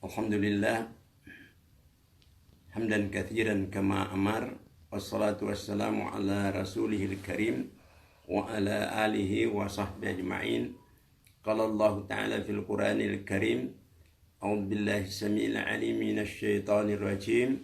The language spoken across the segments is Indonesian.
Alhamdulillah hamdan katsiran kama amar wassalatu wassalamu ala rasulihil karim wa ala alihi wa sahbihi ajma'in. Qala Allah ta'ala fil Qur'anil Karim, a'udzu billahi samiil 'alim minasy syaithanir rajim,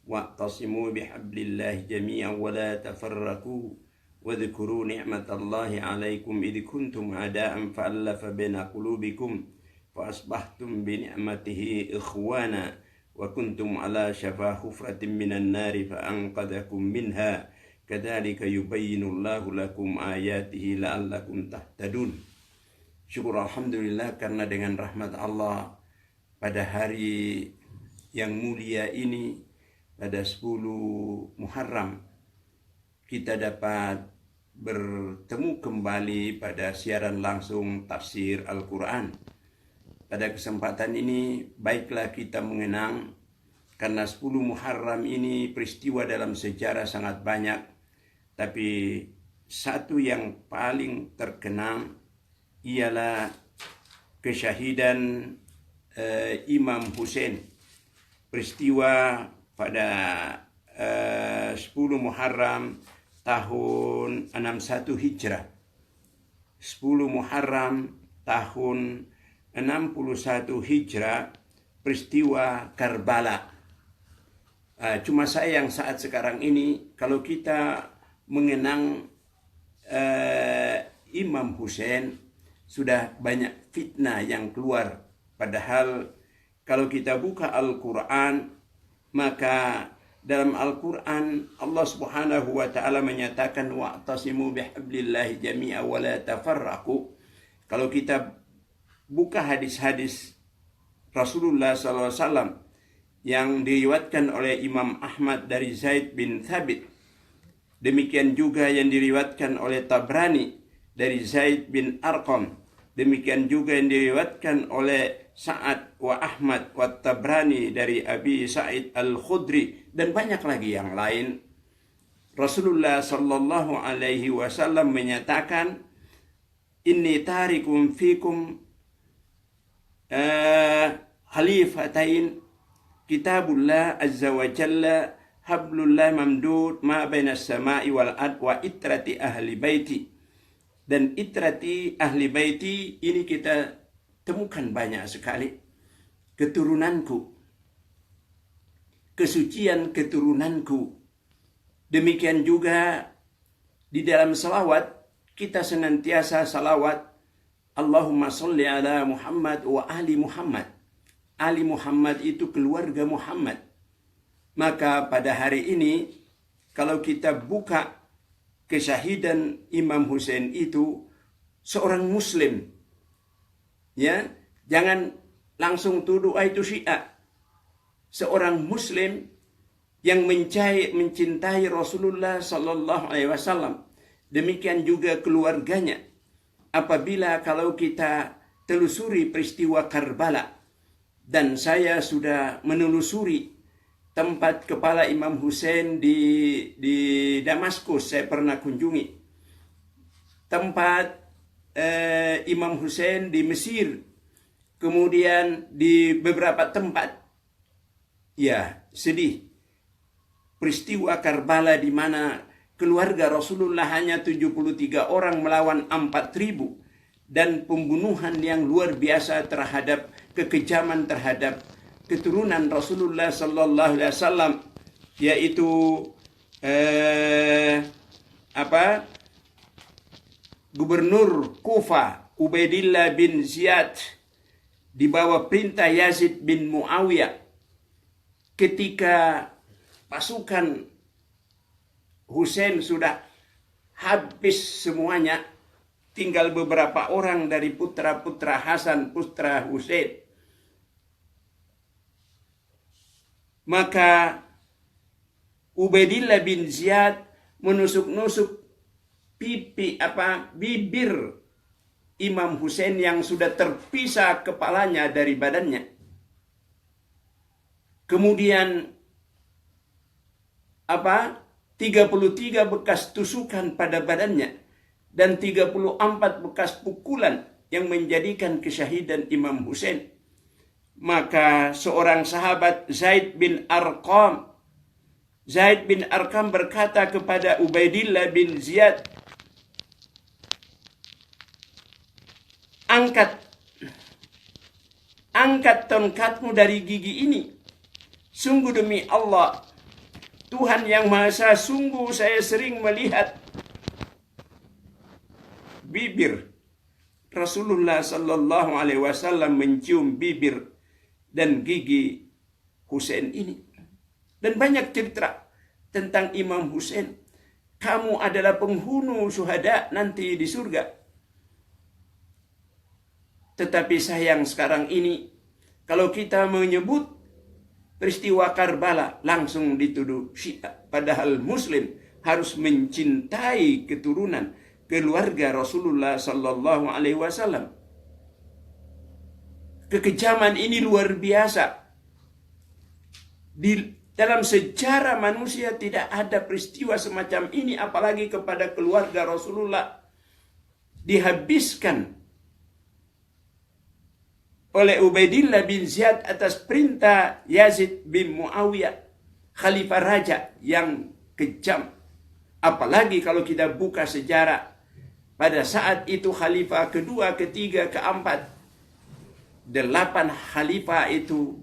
wa'tasimu bihablillahi jami'an wa la tafarraqu wa dzkuru ni'matallahi 'alaikum idh kuntum a'da'an fa'alafa baina qulubikum fa asbahtum bi ni'matihi ikhwana wa kuntum ala syafa hufratin minan nari fa anqadhakum minha kadzalika yubayyinu Allahu lakum ayatihi la'allakum tahtadun. Syukur alhamdulillah karena dengan rahmat Allah pada hari yang mulia ini, pada 10 Muharram, kita dapat bertemu kembali pada siaran langsung tafsir Al-Quran. Pada kesempatan ini, baiklah kita mengenang, karena 10 Muharram ini peristiwa dalam sejarah sangat banyak, tapi satu yang paling terkenang ialah kesyahidan Imam Hussein. Peristiwa pada 10 Muharram tahun 61 Hijrah. 10 Muharram tahun 61 Hijrah, peristiwa Karbala. Cuma sayang saat sekarang ini kalau kita mengenang Imam Hussein, sudah banyak fitnah yang keluar. Padahal kalau kita buka Al-Quran, maka dalam Al-Quran Allah Subhanahu wa ta'ala menyatakan wa'tasimu bihablillahi jami'a wa la tafarraqu. Kalau kita buka hadis-hadis Rasulullah SAW yang diriwayatkan oleh Imam Ahmad dari Zaid bin Thabit, demikian juga yang diriwayatkan oleh Tabrani dari Zaid bin Arqam, demikian juga yang diriwayatkan oleh Sa'ad wa Ahmad wa Tabrani dari Abi Sa'id Al-Khudri, dan banyak lagi yang lain. Rasulullah sallallahu alaihi wasallam menyatakan, inni tarikum fikum khalifatain, kitabullah azza wa jalla, hablullah mamdud ma bainas sama'i wal ard, wa itrati ahli baiti. Dan itrati ahli baiti ini kita temukan banyak sekali. Keturunanku, kesucian keturunanku. Demikian juga di dalam salawat kita senantiasa salawat, Allahumma salli ala Muhammad wa ali Muhammad. Ali Muhammad itu keluarga Muhammad. Maka pada hari ini, kalau kita buka kesyahidan Imam Hussein itu, seorang Muslim, ya, jangan langsung tuduh itu Syiah. Seorang Muslim yang mencintai Rasulullah Sallallahu Alaihi Wasallam, demikian juga keluarganya. Apabila kalau kita telusuri peristiwa Karbala, dan saya sudah menelusuri tempat kepala Imam Hussein di Damaskus, saya pernah kunjungi tempat Imam Hussein di Mesir, kemudian di beberapa tempat. Ya, sedih. Peristiwa Karbala di mana keluarga Rasulullah hanya 73 orang melawan 4.000, dan pembunuhan yang luar biasa terhadap kekejaman terhadap keturunan Rasulullah sallallahu alaihi wasallam, yaitu Gubernur Kufa Ubaidillah bin Ziyad di bawah perintah Yazid bin Muawiyah. Ketika pasukan Hussein sudah habis semuanya, tinggal beberapa orang dari putra-putra Hasan, putra Hussein. Maka Ubaidillah bin Ziyad menusuk-nusuk bibir Imam Hussein yang sudah terpisah kepalanya dari badannya. Kemudian 33 bekas tusukan pada badannya dan 34 bekas pukulan yang menjadikan kesyahidan Imam Hussein. Maka seorang sahabat Zaid bin Arqam berkata kepada Ubaidillah bin Ziyad, angkat tongkatmu dari gigi ini. Sungguh demi Allah, Tuhan yang Maha Esa, sungguh saya sering melihat bibir Rasulullah sallallahu alaihi wasallam mencium bibir dan gigi Husain ini. Dan banyak cerita tentang Imam Husain. Kamu adalah penghuni syuhada nanti di surga. Tetapi sayang sekarang ini, kalau kita menyebut peristiwa Karbala langsung dituduh Syiah. Padahal Muslim harus mencintai keturunan keluarga Rasulullah sallallahu alaihi wasallam. Kekejaman ini luar biasa. Dalam sejarah manusia tidak ada peristiwa semacam ini, apalagi kepada keluarga Rasulullah. Dihabiskan oleh Ubaidillah bin Ziyad atas perintah Yazid bin Muawiyah, khalifah raja yang kejam. Apalagi kalau kita buka sejarah, pada saat itu khalifah kedua, ketiga, keempat, 8 khalifah itu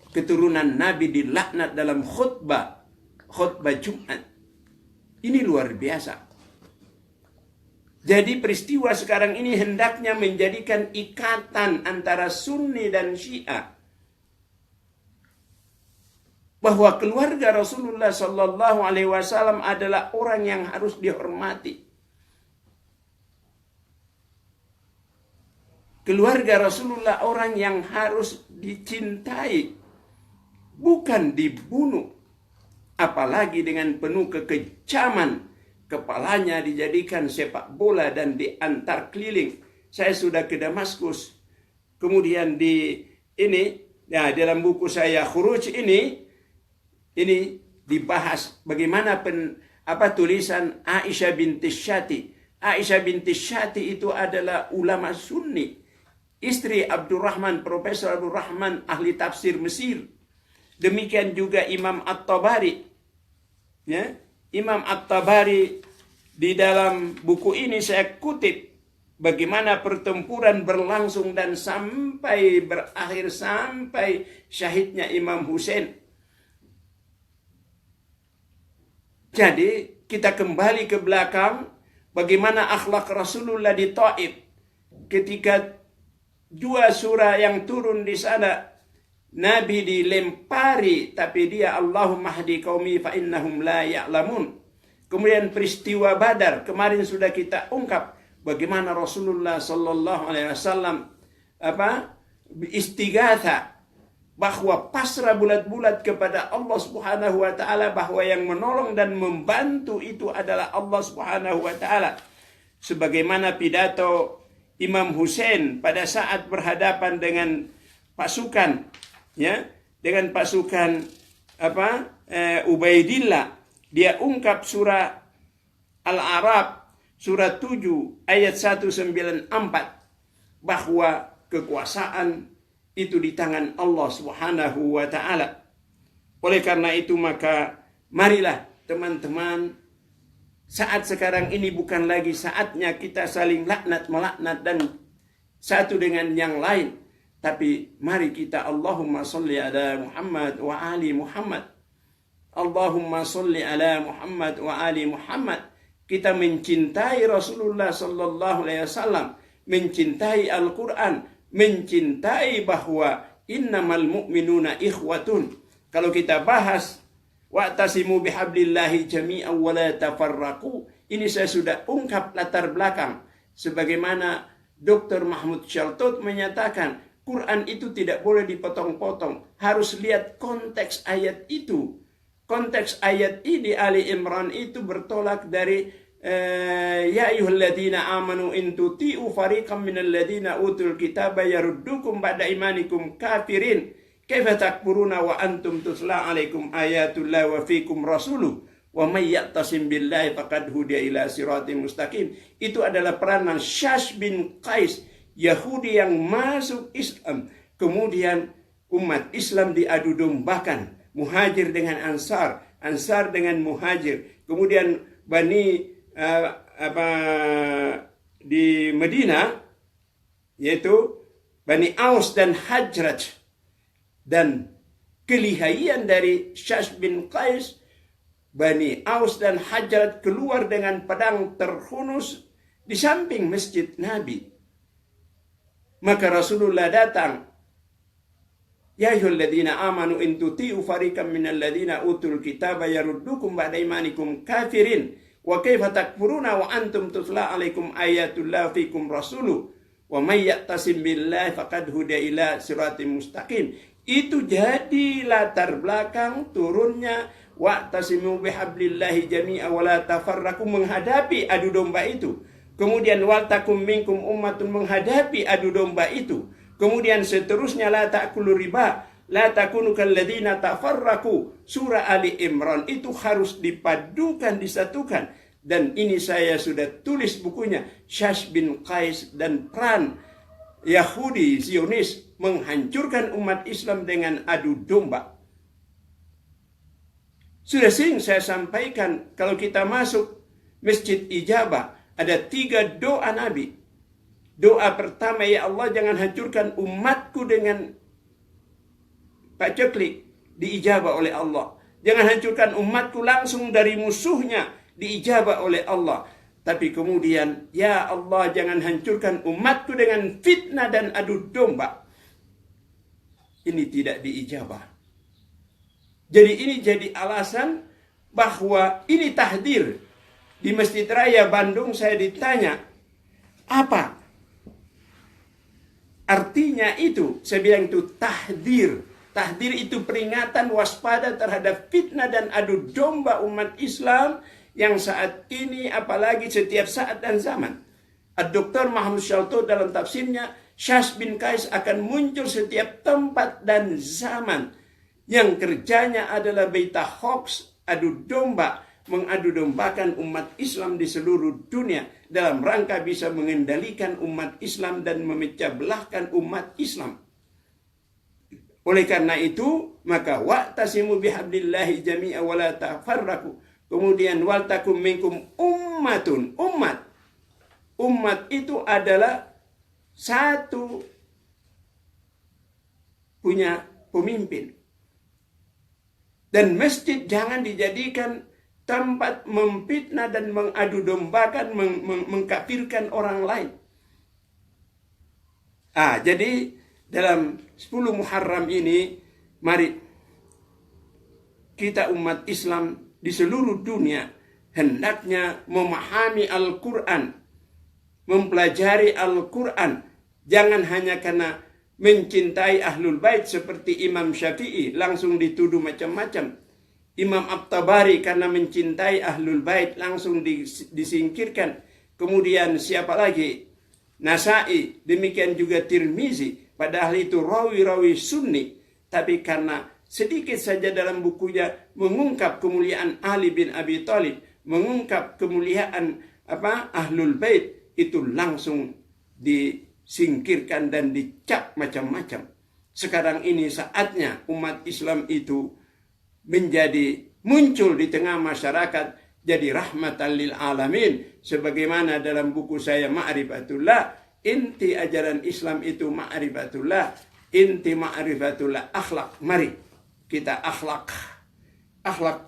keturunan Nabi dilaknat dalam khutbah Jumat. Ini luar biasa. Jadi peristiwa sekarang ini hendaknya menjadikan ikatan antara Sunni dan Syiah, bahwa keluarga Rasulullah sallallahu alaihi wasallam adalah orang yang harus dihormati. Keluarga Rasulullah orang yang harus dicintai, bukan dibunuh. Apalagi dengan penuh kekejaman, kepalanya dijadikan sepak bola dan diantar keliling. Saya sudah ke Damaskus. Kemudian dalam buku saya Khuruj ini dibahas bagaimana tulisan Aisyah binti Syati. Aisyah binti Syati itu adalah ulama Sunni, istri Abdurrahman, Profesor Abdurrahman, ahli tafsir Mesir. Demikian juga Imam At-Tabari. Ya, Imam At-Tabari di dalam buku ini saya kutip bagaimana pertempuran berlangsung dan sampai berakhir sampai syahidnya Imam Husain. Jadi kita kembali ke belakang, bagaimana akhlak Rasulullah di Taif ketika 2 surah yang turun di sana, Nabi dilempari, tapi dia Allahumma hdi qaumi fa innahum la ya'lamun. Kemudian peristiwa Badar, kemarin sudah kita ungkap bagaimana Rasulullah sallallahu alaihi wasallam istighatha, bahwa pasrah bulat-bulat kepada Allah Subhanahu wa taala, bahwa yang menolong dan membantu itu adalah Allah Subhanahu wa taala. Sebagaimana pidato Imam Husain pada saat berhadapan dengan pasukan, ya, dengan pasukan Ubaidillah, dia ungkap surah Al-A'raf surah 7 ayat 194 bahwa kekuasaan itu di tangan Allah Subhanahu wa taala. Oleh karena itu maka marilah teman-teman, saat sekarang ini bukan lagi saatnya kita saling melaknat dan satu dengan yang lain. Tapi mari kita Allahumma salli ala Muhammad wa ali Muhammad. Allahumma salli ala Muhammad wa ali Muhammad. Kita mencintai Rasulullah sallallahu alaihi wasallam, mencintai Al-Quran, mencintai bahwa innamal mu'minuna ikhwatun. Kalau kita bahas wa'tasimu bihablillahi jami'an wa la tafarraqu, ini saya sudah ungkap latar belakang. Sebagaimana Dr. Mahmud Syaltut menyatakan, Quran itu tidak boleh dipotong-potong. Harus lihat konteks ayat itu. Konteks ayat ini Ali Imran itu bertolak dari ya ayyuhalladzina amanu in tuti'u fariqam minal ladzina utul kitaba yaruddukum ba'da imanikum kafirin. Kaifa takfuruna wa antum tutla alaikum ayatullah wa fikum rasuluh wa may ya'tasim billahi faqad hudiya ila siratim mustaqim. Itu adalah peranan Syash bin Qais, Yahudi yang masuk Islam, kemudian umat Islam diadu dombakan, muhajir dengan ansar, ansar dengan muhajir. Kemudian Bani di Medina, yaitu Bani Aus dan Hajraj, dan kelihaian dari Syash bin Qais, Bani Aus dan Hajraj keluar dengan pedang terhunus di samping masjid Nabi. Maka Rasulullah datang, ya ayyuhalladzina amanu in tuti'u fariqam minal ladzina utul kitaba yaruddukum ba'da imanikum kafirin wa kaifa takfuruna wa antum tutla alaikum ayatullah fikum rasulu wa may ya'tasim billahi faqad huda ila siratim mustaqim. Itu jadi latar belakang turunnya wa'tasimu bihablillahi jami'a wa la tafarraqu, menghadapi adu domba itu. Kemudian wal takum minkum ummatun, menghadapi adu domba itu. Kemudian seterusnya la ta'kulu riba, la takunu kalladzina tafarraqu. Surah Ali Imran itu harus dipadukan, disatukan. Dan ini saya sudah tulis bukunya, Syash bin Qais dan peran Yahudi Zionis menghancurkan umat Islam dengan adu domba. Sudah sering saya sampaikan, kalau kita masuk Masjid Ijabah, ada 3 doa Nabi. Doa pertama, ya Allah jangan hancurkan umatku dengan paceklik, diijabah oleh Allah. Jangan hancurkan umatku langsung dari musuhnya, diijabah oleh Allah. Tapi kemudian, ya Allah jangan hancurkan umatku dengan fitnah dan adu domba. Ini tidak diijabah. Jadi ini jadi alasan bahwa ini tahdir. Di Masjid Raya Bandung saya ditanya, apa artinya itu? Saya bilang itu tahdir. Tahdir itu peringatan, waspada terhadap fitnah dan adu domba umat Islam yang saat ini, apalagi setiap saat dan zaman. Dr. Muhammad Shalto dalam tafsirnya, Syash bin Qais akan muncul setiap tempat dan zaman yang kerjanya adalah beta hoax, adu domba, mengadu dombakan umat Islam di seluruh dunia dalam rangka bisa mengendalikan umat Islam dan memecah belahkan umat Islam. Oleh karena itu, maka wa'tasimu bihablillahi jami'a wa la tafarraqu. Kemudian wal takum minkum ummatun, umat. Umat itu adalah satu, punya pemimpin. Dan masjid jangan dijadikan tempat memfitnah dan mengadu dombakan, mengkafirkan orang lain. Jadi dalam 10 Muharram ini, mari kita umat Islam di seluruh dunia hendaknya memahami Al-Quran, mempelajari Al-Quran. Jangan hanya karena mencintai Ahlul Bait seperti Imam Syafi'i langsung dituduh macam-macam. Imam At-Tabari karena mencintai Ahlul Bait langsung disingkirkan. Kemudian siapa lagi? Nasai, demikian juga Tirmizi. Padahal itu rawi-rawi sunni. Tapi karena sedikit saja dalam bukunya mengungkap kemuliaan Ali bin Abi Thalib, mengungkap kemuliaan Ahlul Bait, itu langsung disingkirkan dan dicap macam-macam. Sekarang ini saatnya umat Islam itu menjadi muncul di tengah masyarakat, jadi rahmatan lil alamin. Sebagaimana dalam buku saya Ma'rifatullah, inti ajaran Islam itu ma'rifatullah, inti ma'rifatullah akhlak. Mari kita akhlak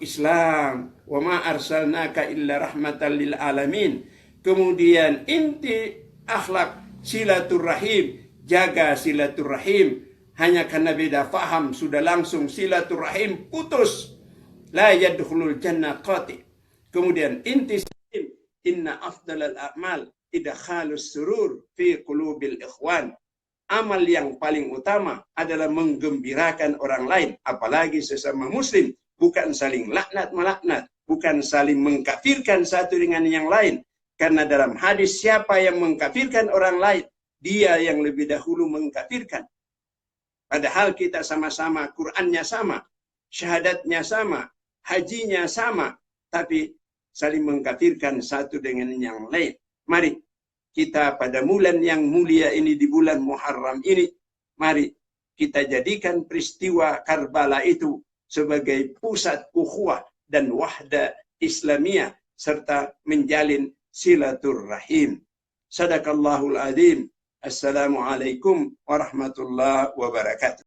Islam. Wa ma arsalnaka illa rahmatan lil alamin. Kemudian inti akhlak silaturrahim, jaga silaturrahim. Hanya karena beda faham sudah langsung silaturrahim putus. La yadkhulul jannah qati. Kemudian inti inna afdalal a'mal idkhalus surur fi qulubil ikhwan. Amal yang paling utama adalah menggembirakan orang lain, apalagi sesama muslim, bukan saling laknat melaknat, bukan saling mengkafirkan satu dengan yang lain. Karena dalam hadis, siapa yang mengkafirkan orang lain, dia yang lebih dahulu mengkafirkan. Padahal kita sama-sama, Qur'annya sama, syahadatnya sama, hajinya sama, tapi saling mengkafirkan satu dengan yang lain. Mari kita pada bulan yang mulia ini, di bulan Muharram ini, mari kita jadikan peristiwa Karbala itu sebagai pusat ukhuwah dan wahda Islamiyah serta menjalin silaturrahim. Sadaqallahul adzim. Assalamualaikum warahmatullahi wabarakatuh.